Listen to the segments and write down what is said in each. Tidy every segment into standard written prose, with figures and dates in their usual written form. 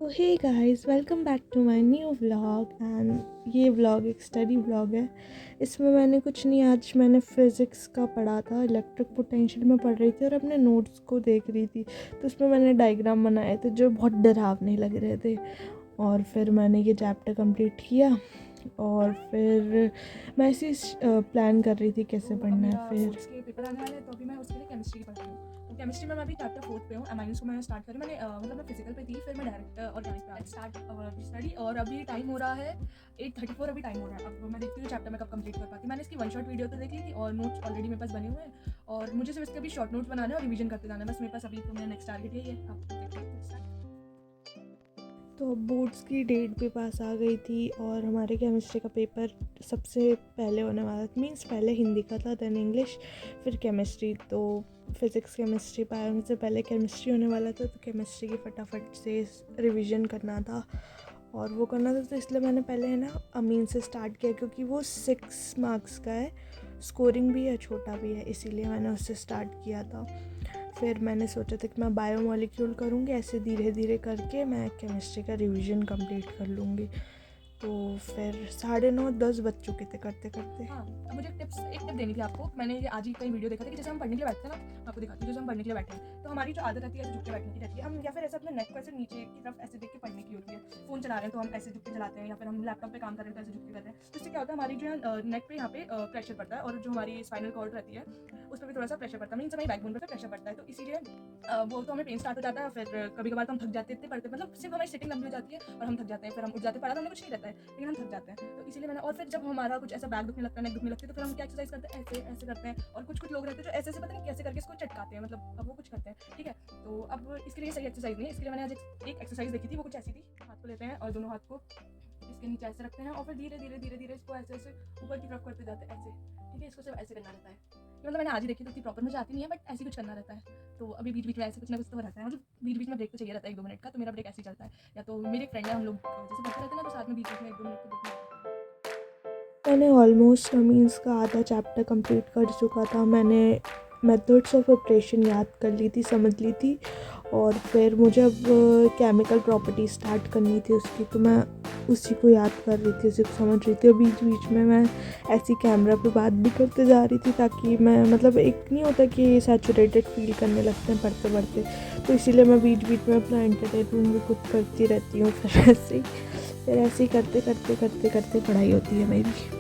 तो hey guys, welcome back to my new vlog. And ये vlog एक study vlog है। इसमें मैंने कुछ नहीं, आज मैंने फ़िज़िक्स का पढ़ा था, इलेक्ट्रिक पोटेंशियल में पढ़ रही थी और अपने नोट्स को देख रही थी। तो उसमें मैंने डायग्राम बनाए थे जो बहुत डरावने लग रहे थे। और फिर मैंने ये चैप्टर कंप्लीट किया और फिर मैं ऐसे प्लान कर रही थी कैसे पढ़ना है। फिर उसके पेपर आने वाले हैं, तो अभी मैं उसके लिए केमिस्ट्री पढ़ रही हूँ। तो केमिस्ट्री में मैं अभी चैप्टर 4 पे हूँ। अमाइंस को मैं स्टार्ट करी मैंने, मतलब मैं फिजिकल पे थी, फिर मैं डायरेक्ट ऑर्गेनिक पे स्टार्ट स्टडी। और अभी टाइम हो रहा है 8:34, अभी टाइम हो रहा है। अब मैं देखती हूँ चैप्टर में कब कंप्लीट कर पाती। मैंने इसकी वन शॉट वीडियो तो देख ली थी और नोट्स ऑलरेडी मेरे पास बने हुए हैं, और मुझे सिर्फ इसके अभी शॉर्ट नोट्स बनाने और रिवीजन करते जाना है बस। मेरे पास अभी तो मेरा नेक्स्ट टारगेट यही है। आप देखते हैं। तो बोर्ड्स की डेट भी पास आ गई थी और हमारे केमिस्ट्री का पेपर सबसे पहले होने वाला था। मीन्स पहले हिंदी का था, देन इंग्लिश, फिर केमिस्ट्री। तो फिज़िक्स केमिस्ट्री बायो से पहले केमिस्ट्री होने वाला था, तो केमिस्ट्री की फटाफट से रिवीजन करना था और वो करना था। तो इसलिए मैंने पहले है ना अमीन से स्टार्ट किया, क्योंकि वो 6 मार्क्स का है, स्कोरिंग भी है, छोटा भी है, इसीलिए मैंने उससे स्टार्ट किया था। फिर मैंने सोचा था कि मैं बायोमोलिक्यूल करूँगी, ऐसे धीरे धीरे करके मैं केमिस्ट्री का रिवीजन कंप्लीट कर लूँगी। तो फिर 9:30-10 बज चुके थे करते करते। हाँ, अब मुझे एक टिप देनी थी आपको। मैंने ये आज ही कहीं वीडियो देखा था कि जैसे हम पढ़ने के लिए बैठते हैं ना, आपको दिखाती हूँ। जैसे हम पढ़ने के लिए बैठे हैं तो हमारी जो आदत रहती है ऐसे झुक के बैठने की रहती है। हम या फिर ऐसे अपने नेक को ऐसे नीचे की तरफ ऐसे देख के पढ़ने की होती है। फ़ोन चला रहे हैं तो हम ऐसे झुक के चलाते हैं, या फिर हम लैपटॉप पे काम कर रहे हैं तो ऐसे झुक के कर रहे हैं। तो इससे क्या होता है, हमारी जो है नेक पे यहाँ पे प्रेशर पड़ता है, और जो हमारी स्पाइनल कॉर्ड रहती है उस पर भी थोड़ा सा प्रेशर पड़ता है। मीन्स हमारी बैकबोन पर प्रेशर पड़ता है। तो इसीलिए वो तो हमें पेन स्टार्ट हो जाता है। फिर कभी कभार तो हम थक जाते हैं इतने पढ़ते, मतलब सिर्फ हमारी सिटिंग लंबी हो जाती है और हम थक जाते हैं। फिर हम उठ जाते हैं, पढ़ा तो हमें कुछ नहीं रहता है लेकिन हम थक जाते हैं। तो इसीलिए मैंने, और फिर जब हमारा कुछ ऐसा बैक दुखने लगता है, नेक दुखने लगती है, तो फिर हम क्या एक्सरसाइज करते हैं, ऐसे ऐसे करते हैं। और कुछ कुछ लोग रहते हैं जो ऐसे ऐसे पता नहीं कैसे करके इसको चटकाते हैं, मतलब अब वो कुछ करते हैं, ठीक है। तो अब इसके लिए सही एक्सरसाइज नहीं है। इसके लिए मैंने आज एक एक्सरसाइज देखी थी, वो कुछ ऐसी थी। हाथ को लेते हैं और दोनों हाथ को इसके नीचे ऐसे रखते हैं और फिर धीरे धीरे धीरे धीरे इसको ऐसे ऐसे ऊपर की तरफ करते जाते हैं, ऐसे, ठीक है। इसको सिर्फ ऐसे करना रहता है। ये मतलब मैंने आज ही देखी, तो इतनी प्रॉपर मुझे आती नहीं है, बट ऐसे कुछ करना रहता है। तो अभी बीच बीच में ऐसे कुछ ना कुछ तो रहता है, मतलब बीच बीच में ब्रेक तो चाहिए रहता है 1-2 मिनट का। तो मेरा ब्रेक ऐसे ही चलता है, या तो मेरे एक फ्रेंड है, हम लोग जैसे पढ़ते रहते हैं ना, तो साथ में बीच बीच में 1-2 मिनट का ब्रेक। मैंने ऑलमोस्ट मीन्स का आधा चैप्टर कंप्लीट कर चुका था। मैंने मेथड्स ऑफ ऑपरेशन याद कर ली थी, समझ ली थी। और फिर मुझे अब केमिकल प्रॉपर्टी स्टार्ट करनी थी उसकी, तो मैं उसी को याद कर रही थी, उसी को समझ रही थी। और बीच बीच में मैं ऐसी कैमरा पे बात भी करते जा रही थी, ताकि मैं, मतलब एक नहीं होता कि सैचुरेटेड फील करने लगते हैं पढ़ते पढ़ते, तो इसीलिए मैं बीच बीच में अपना एंटरटेनमेंट भी खुद करती रहती हूँ। फिर ऐसे ही करते करते करते करते पढ़ाई होती है मेरी।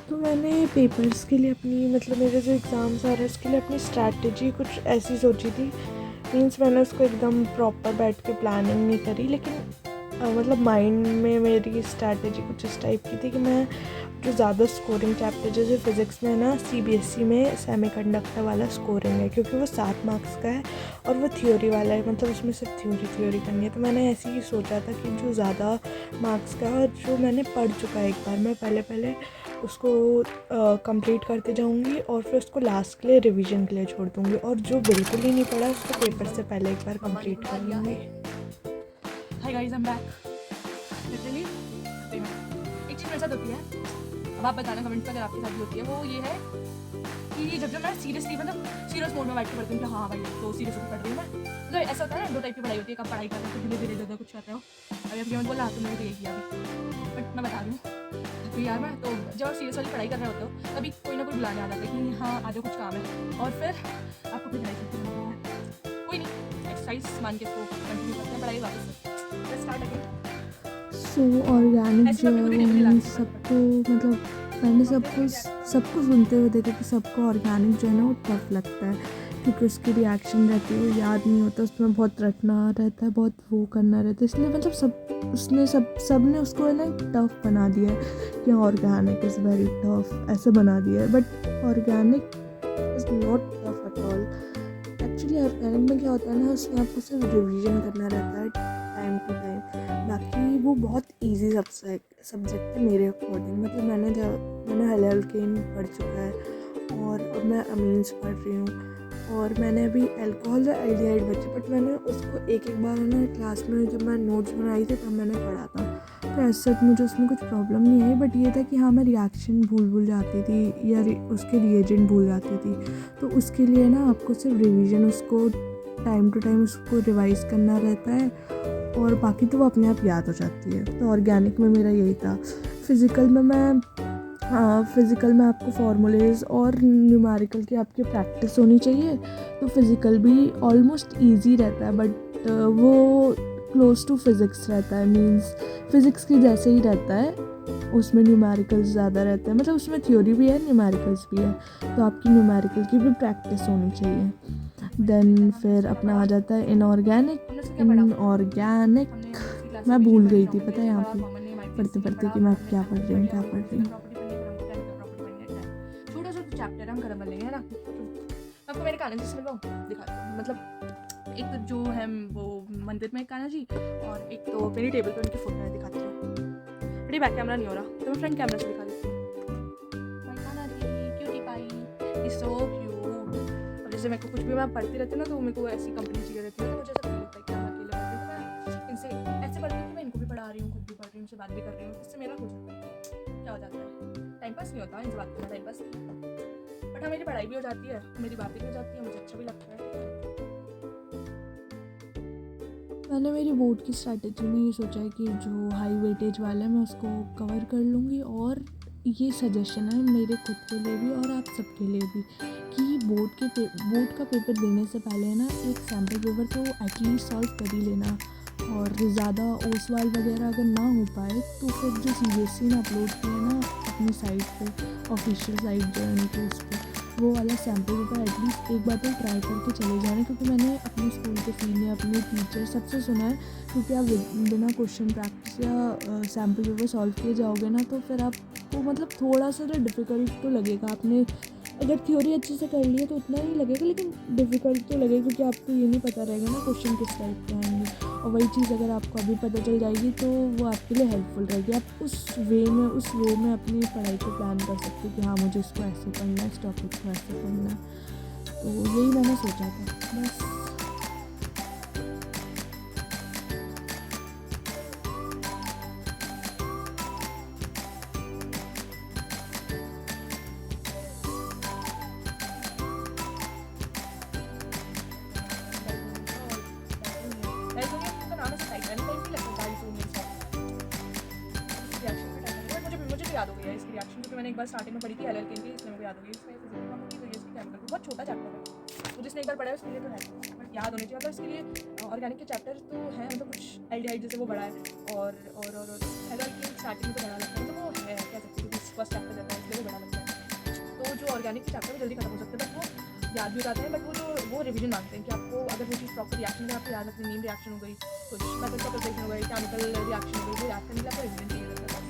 तो मैंने पेपर्स के लिए अपनी, मतलब मेरे जो एग्ज़ाम्स आ रहे हैं उसके लिए अपनी स्ट्रैटेजी कुछ ऐसी सोची थी। मीन्स मैंने उसको एकदम प्रॉपर बैठ के प्लानिंग नहीं करी, लेकिन मतलब माइंड में मेरी स्ट्रैटेजी कुछ इस टाइप की थी कि मैं जो ज़्यादा स्कोरिंग चैप्टर, जैसे फ़िज़िक्स में ना सीबीएसई में सेमीकंडक्टर वाला स्कोरिंग है, क्योंकि वो 7 मार्क्स का है और वो थ्योरी वाला है, मतलब उसमें सिर्फ थ्योरी करनी है। तो मैंने ऐसे ही सोचा था कि जो ज़्यादा मार्क्स का है और जो मैंने पढ़ चुका है एक बार, मैं पहले उसको कंप्लीट करते जाऊंगी और फिर उसको लास्ट के लिए रिवीजन के लिए छोड़ दूंगी, और जो बिल्कुल ही नहीं पढ़ा उसको पेपर से पहले एक बार कंप्लीट कर लूँगी। Hi guys, I am back. Literally एक चीज़ मेरे साथ होती है, अब आप बताना कमेंट पर अगर आपके साथ भी होती है। वो ये है कि जब मैं सीरियसली, मतलब सीरियस मोड में बैठ के पढ़ती हूँ कि हाँ भाई तो सीरियस होकर पढ़ रही हूँ मैं, मतलब ऐसा होता है ना, 2 टाइप की पढ़ाई होती है। कब पढ़ाई कर रहे हो तो धीरे धीरे धीरे कुछ करते हो। अभी अभी मैं बोला तुमने तो ये किया अभी, बट मैं बता रही हूँ तो यार, मैं तो जब आप सीरियस वाली पढ़ाई कर रहे होते हो तभी कोई ना कोई बुलाने आ जाता है कि हाँ आ जाओ कुछ काम है, और फिर आपको फिर पढ़ाई करते हैं। कोई नहीं, एक्सरसाइज मान के इसको कंटिन्यू करते हैं पढ़ाई वापस स्टार्ट अगेन। सो ऑर्गेनिक ऐसे जो मैं है अपनी पूरी वो डिग्री मीन्स लाती हूँ सबको, मतलब मैंने सबको सुनते हुए देखा कि सबको ऑर्गेनिक जो है ना वो टफ लगता है, क्योंकि उसकी रिएक्शन रहती है, वो याद नहीं होता, उसमें बहुत रटना रहता है, बहुत वो करना रहता है, इसलिए मतलब सब ने उसको है ना टफ बना दिया है कि ऑर्गेनिक इज़ वेरी टफ, ऐसे बना दिया है। But organic is not tough at all. Actually organic में क्या होता है ना, उसमें आपको सिर्फ रिवीजन करना रहता है टाइम टू टाइम। बाकी वो बहुत इजी सब्जेक्ट है मेरे अकॉर्डिंग। मतलब मैंने एल्केन पढ़ चुका है और अब मैं अमीन्स पढ़ रही हूँ, और मैंने अभी अल्कोहल और एल्डिहाइड बचे, बट मैंने उसको एक बार ना क्लास में जब मैं नोट्स बनाई थी तब मैंने पढ़ा था। तो ऐसे मुझे उसमें कुछ प्रॉब्लम नहीं आई, बट ये था कि हाँ मैं रिएक्शन भूल जाती थी या उसके रिएजेंट भूल जाती थी। तो उसके लिए ना आपको सिर्फ रिवीजन उसको टाइम टू टाइम उसको रिवाइज़ करना रहता है, और बाकी तो वो अपने आप याद हो जाती है। तो ऑर्गेनिक में मेरा यही था। फिज़िकल में आपको फार्मूलेज और न्यूमेरिकल की आपकी प्रैक्टिस होनी चाहिए। तो फिज़िकल भी ऑलमोस्ट ईजी रहता है, बट वो क्लोज टू फिज़िक्स रहता है, मींस फिज़िक्स के जैसे ही रहता है। उसमें न्यूमेरिकल्स ज़्यादा रहते हैं, मतलब उसमें थ्योरी भी है, न्यूमेरिकल्स भी है, तो आपकी न्यूमेरिकल की भी प्रैक्टिस होनी चाहिए। देन फिर अपना आ जाता है इनऑर्गेनिक। मैं भूल गई थी, पता है, यहाँ पे पढ़ते पढ़ते कि मैं अब क्या पढ़ रही हूँ। छोटा सा चैप्टर हम खत्म कर लेंगे, है ना। आपको मैंने कान्हा जी से मिलवाऊँ, दिखाती हूँ। मतलब एक तो जो है वो मंदिर में एक कान्हा जी, और एक तो मेरी टेबल पे उनकी फोटो है, दिखाती हूँ। बड़ी बैक कैमरा नहीं हो रहा, तो मैं फ्रंट कैमरा से दिखा देती हूँ। Kanha ji cutie pie, is so cute. अब जैसे मेरे को कुछ भी मैं पढ़ती रहती हूँ ना, तो मेरे को ऐसी कंपनी चाहिए रहती है, तो मुझे ऐसा फील होता है कि मैं अकेले पढ़ती हूँ, तो मैं इनसे ऐसे पढ़ती हूँ कि मैं इनको भी पढ़ा रही हूँ, खुद भी पढ़ रही हूँ, इनसे बात भी कर रही हूँ। इससे मेरा कुछ क्या हो जाता है, टाइम पास नहीं होता इनसे बात करना, टाइम पास। बट हाँ, मेरी पढ़ाई भी हो जाती है, मेरी बातें भी हो जाती है, मुझे अच्छा भी लगता है। मैंने मेरी बोर्ड की स्ट्रैटेजी में ये सोचा है कि जो हाई वेटेज वाला है मैं उसको कवर कर लूँगी, और ये सजेशन है मेरे खुद के लिए भी और आप सबके लिए भी कि बोर्ड का पेपर देने से पहले ना एक सैम्पल पेपर तो एटलीस्ट सॉल्व कर ही लेना। और ज़्यादा ओसवाल वगैरह अगर ना हो पाए तो फिर जो CBSE ने अपलोड किया है ना अपनी साइट पे, ऑफिशियल साइट जो है उनकी, उस पर वो वाला सैम्पल पेपर एटलीस्ट एक बार तो ट्राई करके चले जाना। क्योंकि मैंने अपने स्कूल के सीनियर, अपने टीचर सबसे सुना है, क्योंकि आप बिना क्वेश्चन प्रैक्टिस या सैम्पल पेपर सॉल्व किए जाओगे ना, तो फिर आपको मतलब थोड़ा सा तो डिफ़िकल्ट तो लगेगा। आपने अगर थ्योरी अच्छे से कर ली है तो उतना ही लगेगा, लेकिन डिफ़िकल्ट तो लगेगा, क्योंकि आपको ये नहीं पता रहेगा ना क्वेश्चन किस टाइप के आएंगे। और वही चीज़ अगर आपको अभी पता चल जाएगी तो वो आपके लिए हेल्पफुल रहेगी। आप उस वे में अपनी पढ़ाई को प्लान कर सकते हो कि हाँ मुझे इसको ऐसे पढ़ना है, इस टॉपिक को ऐसे पढ़ना है। तो यही मैंने सोचा था बस। याद हो गया इसकी रिएक्शन, क्योंकि मैंने एक बार स्टार्टिंग में पढ़ी थी LL की, इसलिए मेरे को याद हो गई। इसमें बहुत छोटा चैप्टर है, तो जिसने एक बार पढ़ा है उसके लिए तो है, बट याद होने चाहिए। मतलब इसके लिए ऑर्गेनिक के चैप्टर तो है, मतलब कुछ एल्डिहाइड जैसे वो बड़ा है, और LL की स्टार्टिंग में तो बड़ा लगता है, तो वो है कह सकते हैं कि फर्स्ट चैप्टर रहता है, इसलिए वो बड़ा लगता है। तो जो ऑर्गेनिक के चैप्टर वो जल्दी खत्म हो सकते हैं, बट वो याद भी हो जाते हैं। बट वो रिविजन मांगते हैं कि आपको अगर वो चीज़ प्रॉपर रिएक्शन में आपको याद रखनी, नीम रिएक्शन हो गई, कुछ मेथड ऑफ प्रिपरेशन हो गई, केमिकल रिएक्शन हो गई, वो याद करने के लिए आपको रिविजन चाहिए रहता है।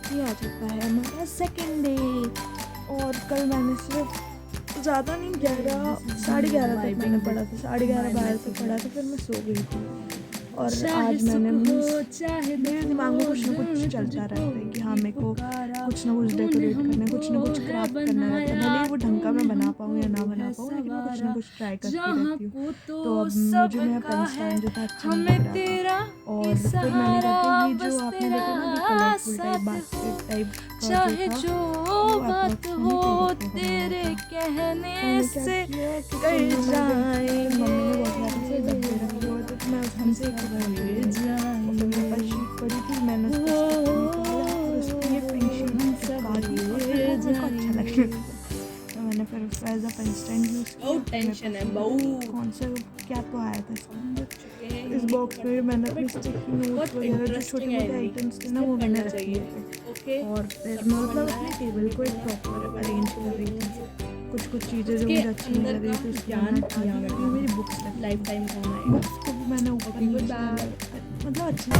ये आ चुका है हमारा सेकेंड डे, और कल मैंने सिर्फ ज़्यादा नहीं 11:30 तक मैंने पढ़ा था, 11:30 तक पढ़ा था, फिर मैं सो गई थी। और आज मैंने मेरे दिमाग में कुछ ना कुछ चलता रहता है कि हाँ मेरे को कुछ ना कुछ डेकोरेट करना है, कुछ ना कुछ क्राफ्ट करना रहता है। भले ही वो ढंग का मैं बना पाऊँ या ना बना पाऊँ, लेकिन मैं कुछ ना कुछ ट्राई करती रहती हूँ। तो अब मुझे मेरा पेन स्टैंड जो था अच्छा नहीं लग रहा था, और फिर मैंने कहा कि ये जो आपने देखा ना कि कलरफुल टाइप बास्केट टाइप चाहे जो बात हो तेरे कहने से कर जाए, मम्मी ने बहुत सारे से डब्बे रखे हुए थे, तो मैं हमसे एक मेरे पास शीट पड़ी थी, मैंने उसको उसकी ये पिंक शीट काटी और फिर वो मेरे को अच्छा लगने लगा, तो मैंने फिर उसका as a pen stand use किया। टेंशन है बहुत। कौन सा क्या तो आया था इसमें, इस बॉक्स में मैंने अपनी स्टिकी नोट वगैरह जो छोटे मोटे आइटम्स थे ना वो मैंने रख लिए थे। और फिर मैं मतलब अपने टेबल को एक प्रॉपर अरेंज कर रही थी, कुछ चीज़ें जो मुझे अच्छी नहीं लग रही थी उसको मैंने हटा दी, क्योंकि मेरी बुक्स लाइफ टाइम काम आएगा। बुक्स को भी मैंने ऊपर मतलब अच्छे से